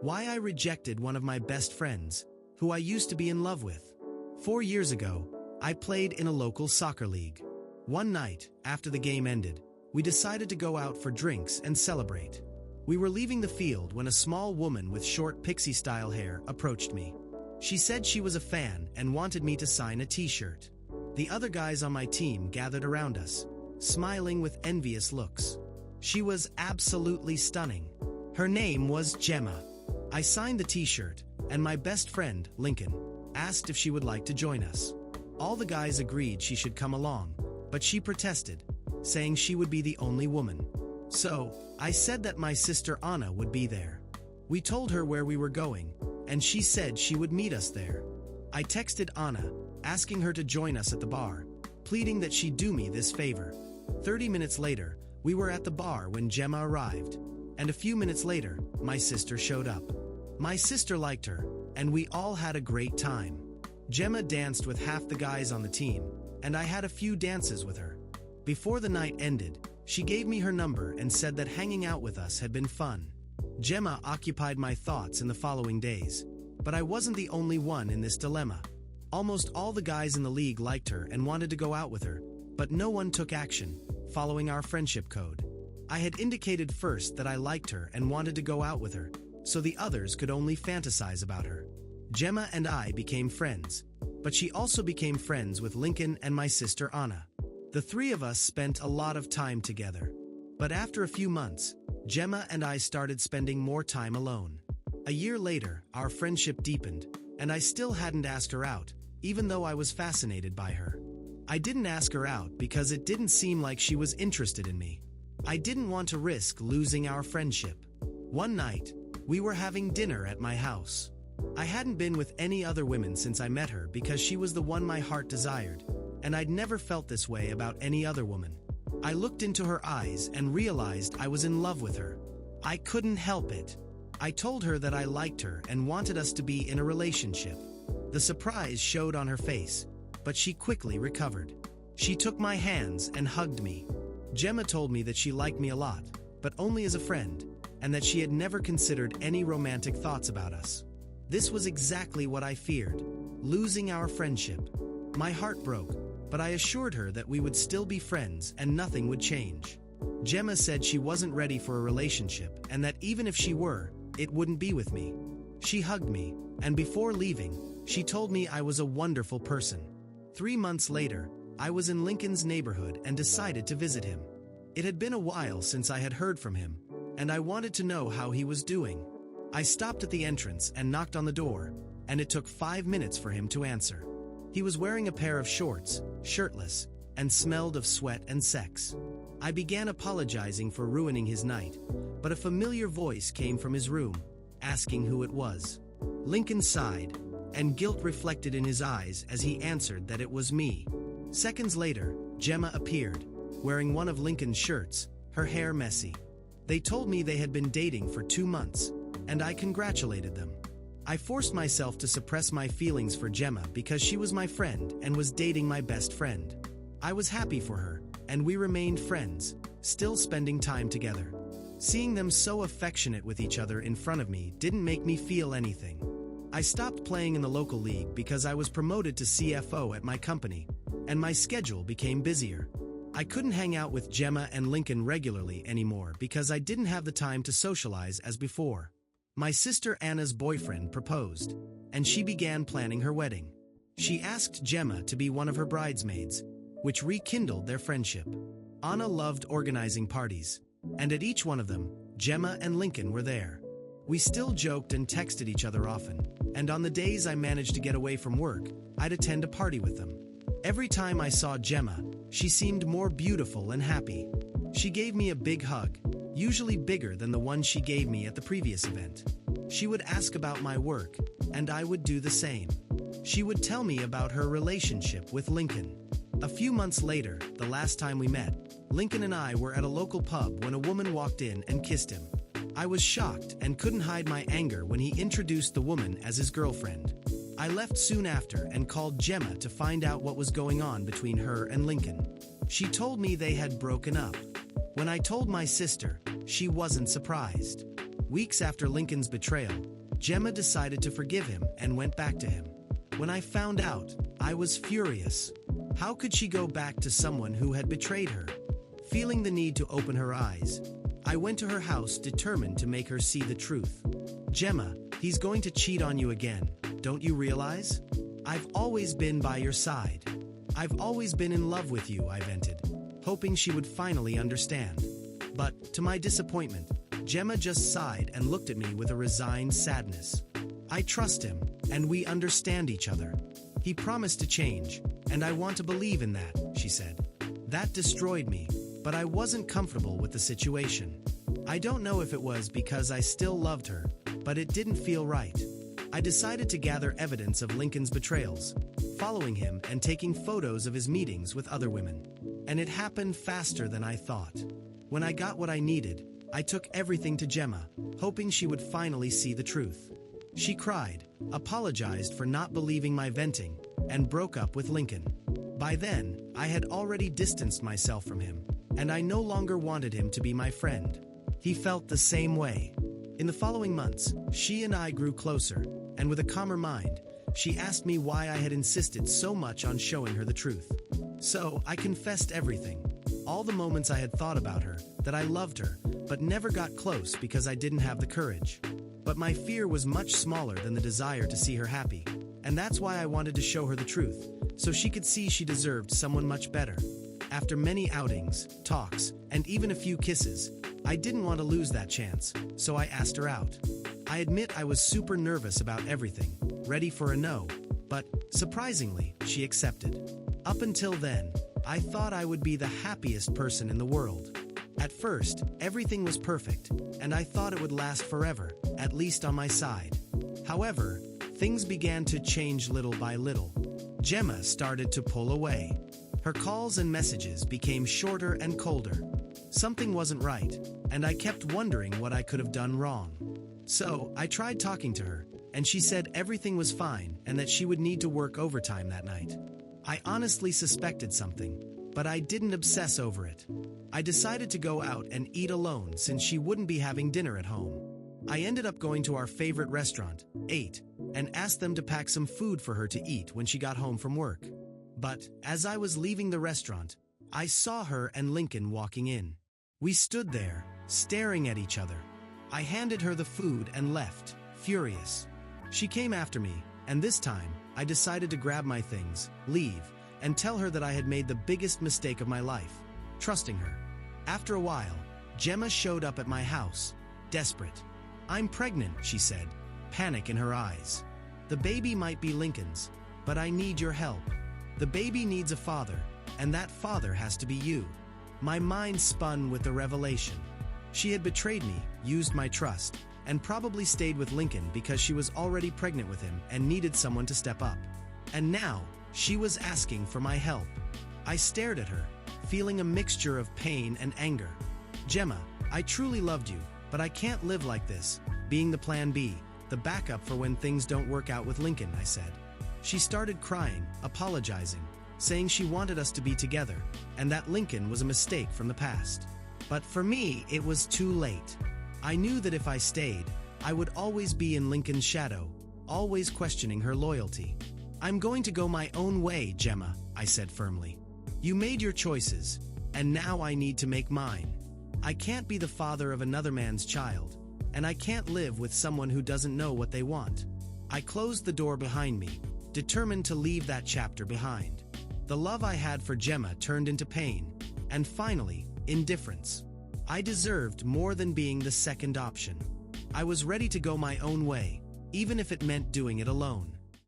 Why I rejected one of my best friends, who I used to be in love with. 4 years ago, I played in a local soccer league. One night, after the game ended, we decided to go out for drinks and celebrate. We were leaving the field when a small woman with short pixie-style hair approached me. She said she was a fan and wanted me to sign a t-shirt. The other guys on my team gathered around us, smiling with envious looks. She was absolutely stunning. Her name was Gema. I signed the t-shirt, and my best friend, Lincoln, asked if she would like to join us. All the guys agreed she should come along, but she protested, saying she would be the only woman. So, I said that my sister Anna would be there. We told her where we were going, and she said she would meet us there. I texted Anna, asking her to join us at the bar, pleading that she do me this favor. 30 minutes later, we were at the bar when Gema arrived, and a few minutes later, my sister showed up. My sister liked her, and we all had a great time. Gema danced with half the guys on the team, and I had a few dances with her. Before the night ended, she gave me her number and said that hanging out with us had been fun. Gema occupied my thoughts in the following days, but I wasn't the only one in this dilemma. Almost all the guys in the league liked her and wanted to go out with her, but no one took action, following our friendship code. I had indicated first that I liked her and wanted to go out with her, so the others could only fantasize about her. Gema and I became friends, but she also became friends with Lincoln and my sister Anna. The three of us spent a lot of time together. But after a few months, Gema and I started spending more time alone. A year later, our friendship deepened, and I still hadn't asked her out, even though I was fascinated by her. I didn't ask her out because it didn't seem like she was interested in me. I didn't want to risk losing our friendship. One night, we were having dinner at my house. I hadn't been with any other women since I met her because she was the one my heart desired, and I'd never felt this way about any other woman. I looked into her eyes and realized I was in love with her. I couldn't help it. I told her that I liked her and wanted us to be in a relationship. The surprise showed on her face, but she quickly recovered. She took my hands and hugged me. Gema told me that she liked me a lot, but only as a friend, and that she had never considered any romantic thoughts about us. This was exactly what I feared, losing our friendship. My heart broke, but I assured her that we would still be friends and nothing would change. Gema said she wasn't ready for a relationship and that even if she were, it wouldn't be with me. She hugged me, and before leaving, she told me I was a wonderful person. 3 months later, I was in Lincoln's neighborhood and decided to visit him. It had been a while since I had heard from him, and I wanted to know how he was doing. I stopped at the entrance and knocked on the door, and it took 5 minutes for him to answer. He was wearing a pair of shorts, shirtless, and smelled of sweat and sex. I began apologizing for ruining his night, but a familiar voice came from his room, asking who it was. Lincoln sighed, and guilt reflected in his eyes as he answered that it was me. Seconds later, Gema appeared, wearing one of Lincoln's shirts, her hair messy. They told me they had been dating for 2 months, and I congratulated them. I forced myself to suppress my feelings for Gema because she was my friend and was dating my best friend. I was happy for her, and we remained friends, still spending time together. Seeing them so affectionate with each other in front of me didn't make me feel anything. I stopped playing in the local league because I was promoted to CFO at my company, and my schedule became busier. I couldn't hang out with Gema and Lincoln regularly anymore because I didn't have the time to socialize as before. My sister Anna's boyfriend proposed, and she began planning her wedding. She asked Gema to be one of her bridesmaids, which rekindled their friendship. Anna loved organizing parties, and at each one of them, Gema and Lincoln were there. We still joked and texted each other often, and on the days I managed to get away from work, I'd attend a party with them. Every time I saw Gema, she seemed more beautiful and happy. She gave me a big hug, usually bigger than the one she gave me at the previous event. She would ask about my work, and I would do the same. She would tell me about her relationship with Lincoln. A few months later, the last time we met, Lincoln and I were at a local pub when a woman walked in and kissed him. I was shocked and couldn't hide my anger when he introduced the woman as his girlfriend. I left soon after and called Gema to find out what was going on between her and Lincoln. She told me they had broken up. When I told my sister, she wasn't surprised. Weeks after Lincoln's betrayal, Gemma decided to forgive him and went back to him. When I found out, I was furious. How could she go back to someone who had betrayed her? Feeling the need to open her eyes, I went to her house determined to make her see the truth. Gemma, he's going to cheat on you again, don't you realize? I've always been by your side. I've always been in love with you, I vented, hoping she would finally understand. But, to my disappointment, Gemma just sighed and looked at me with a resigned sadness. I trust him, and we understand each other. He promised to change, and I want to believe in that, she said. That destroyed me, but I wasn't comfortable with the situation. I don't know if it was because I still loved her, but it didn't feel right. I decided to gather evidence of Lincoln's betrayals, following him and taking photos of his meetings with other women. And it happened faster than I thought. When I got what I needed, I took everything to Gemma, hoping she would finally see the truth. She cried, apologized for not believing my venting, and broke up with Lincoln. By then, I had already distanced myself from him, and I no longer wanted him to be my friend. He felt the same way. In the following months, she and I grew closer, and with a calmer mind, she asked me why I had insisted so much on showing her the truth. So, I confessed everything. All the moments I had thought about her, that I loved her, but never got close because I didn't have the courage. But my fear was much smaller than the desire to see her happy, and that's why I wanted to show her the truth, so she could see she deserved someone much better. After many outings, talks, and even a few kisses, I didn't want to lose that chance, so I asked her out. I admit I was super nervous about everything, ready for a no, but, surprisingly, she accepted. Up until then, I thought I would be the happiest person in the world. At first, everything was perfect, and I thought it would last forever, at least on my side. However, things began to change little by little. Gemma started to pull away. Her calls and messages became shorter and colder. Something wasn't right, and I kept wondering what I could have done wrong. So, I tried talking to her, and she said everything was fine and that she would need to work overtime that night. I honestly suspected something, but I didn't obsess over it. I decided to go out and eat alone since she wouldn't be having dinner at home. I ended up going to our favorite restaurant, ate, and asked them to pack some food for her to eat when she got home from work. But, as I was leaving the restaurant, I saw her and Lincoln walking in. We stood there, staring at each other. I handed her the food and left, furious. She came after me, and this time, I decided to grab my things, leave, and tell her that I had made the biggest mistake of my life, trusting her. After a while, Gemma showed up at my house, desperate. I'm pregnant, she said, panic in her eyes. The baby might be Lincoln's, but I need your help. The baby needs a father, and that father has to be you. My mind spun with the revelation. She had betrayed me, used my trust, and probably stayed with Lincoln because she was already pregnant with him and needed someone to step up. And now, she was asking for my help. I stared at her, feeling a mixture of pain and anger. Gemma, I truly loved you, but I can't live like this, being the plan B, the backup for when things don't work out with Lincoln, I said. She started crying, apologizing, saying she wanted us to be together, and that Lincoln was a mistake from the past. But for me, it was too late. I knew that if I stayed, I would always be in Lincoln's shadow, always questioning her loyalty. I'm going to go my own way, Gemma, I said firmly. You made your choices, and now I need to make mine. I can't be the father of another man's child, and I can't live with someone who doesn't know what they want. I closed the door behind me, determined to leave that chapter behind. The love I had for Gemma turned into pain, and finally, indifference. I deserved more than being the second option. I was ready to go my own way, even if it meant doing it alone.